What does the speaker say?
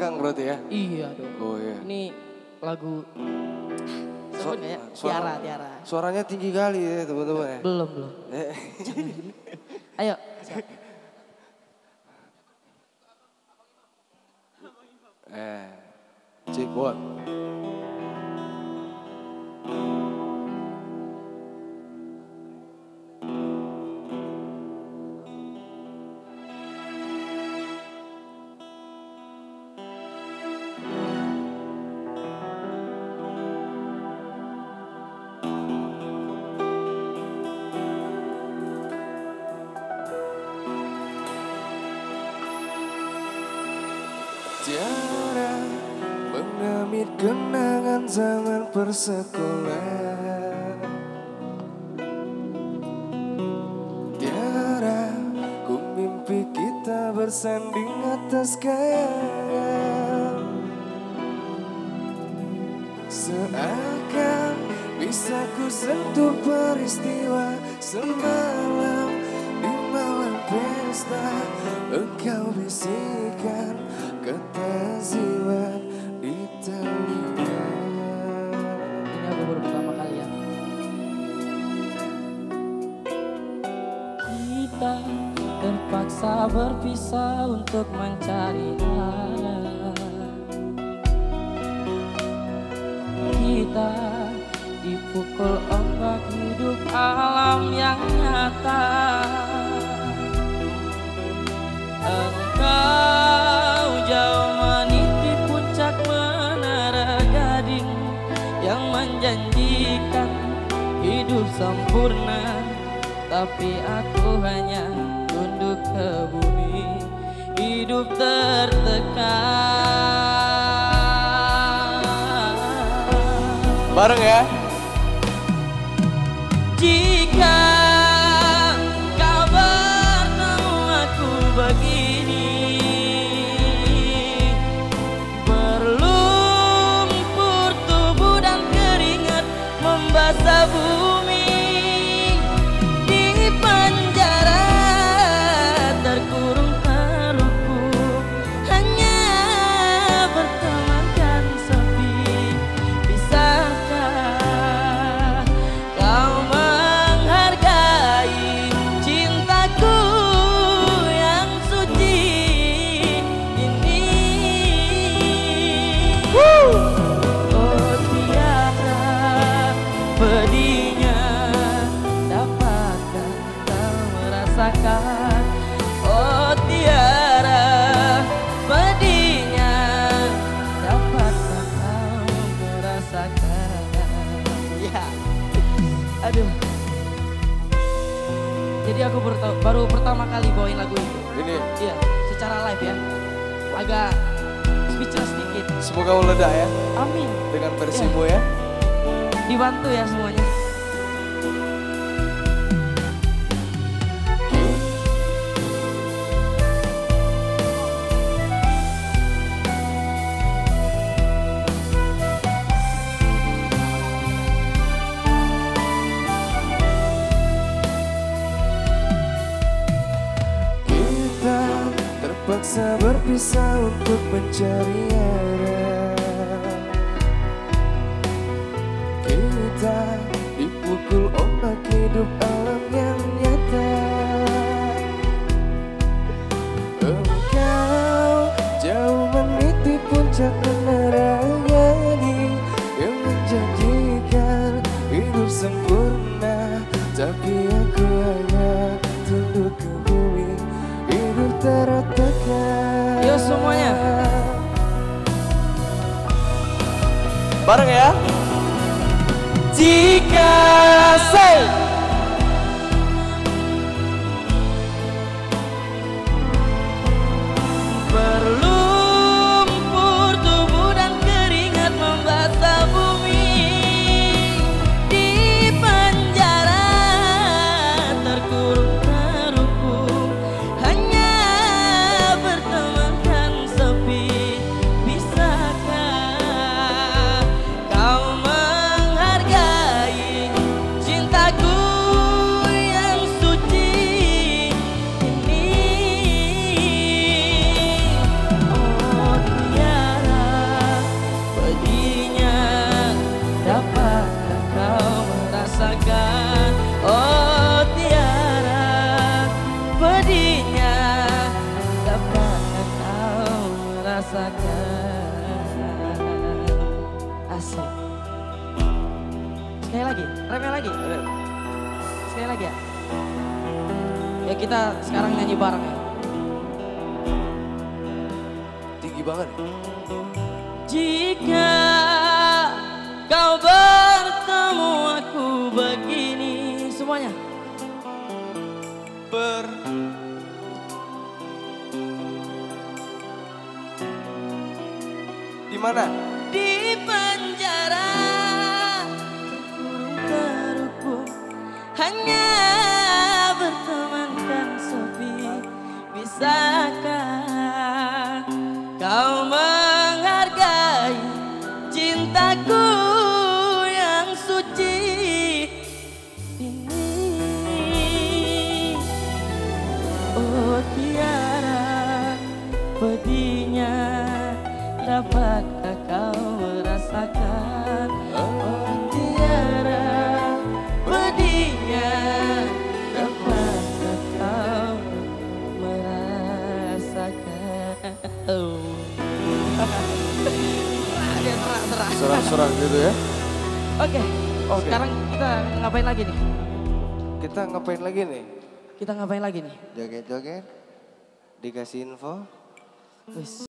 belakang berarti ya? Iya dong. Oh iya. Ini lagu sebut nggak ya? Suara- Tiara. Suaranya tinggi kali ya teman-teman ya. Belum. Eh, Ayo. Siap. Cek buat. Tiada mengamit kenangan zaman persekolahan. Tiada ku mimpi kita bersanding atas kayangan. Seakan bisa ku sentuh peristiwa semalam di malam pesta. Engkau bisikan ketaziman di telinga. Ini aku baru pertama kali ya. Kita terpaksa berpisah untuk mencari arah. Kita dipukul ombak hidup alam yang nyata. Engkau jauh meniti puncak menara gading yang menjanjikan hidup sempurna, tapi aku hanya tunduk ke bumi, hidup tertekan. Bareng ya. Jika kau bertemu aku begini, berlumpur tubuh dan keringat membasah bumi, di penjara terkurung terhukum, hanya bertemankan sepi. Bisakah kau menghargai cintaku yang suci ini? Oh tiada pedihnya, dapatkah kau merasakan? Oh tiada pedihnya, dapatkah kau merasakan? Ya, aduh. Jadi aku baru pertama kali bawain lagu ini. Ini Iya, secara live ya. Agak speechless sedikit. semoga meledak ya Amin. dengan versimu ya. Dibantu ya semuanya. Kita terpaksa berpisah untuk mencari arah. Kita dipukul ombak hidup alam yang nyata. Engkau jauh meniti puncak menara gading yang menjanjikan hidup sempurna, tapi aku hanya tunduk ke bumi, hidup tertekan. Yuk semuanya. Bareng ya. Jika say berlumpur tubuh dan keringat membasah bumi, di penjara terkurung terhukum, hanya bertemankan sepi. Bisakah kau menghargai cintaku merasakan. Asik. Sekali lagi, remnya lagi. Sekali lagi ya. Ya kita sekarang nyanyi bareng ya. Tinggi banget. Jika kau bertemu aku begini, semuanya. Di mana? Di penjara terkurung hanya bertemankan sepi. Bisakah kau menghargai cintaku yang suci ini? Oh tiara pedihnya, dapatkah kau merasakan? Oh tiara pedihnya, dapatkah kau merasakan? Oh. Dia serak. Serak-serak gitu ya. Oke, Oke. sekarang kita ngapain lagi nih? Kita ngapain lagi nih? Kita ngapain lagi nih? Joget-joget. Dikasih info. Wis.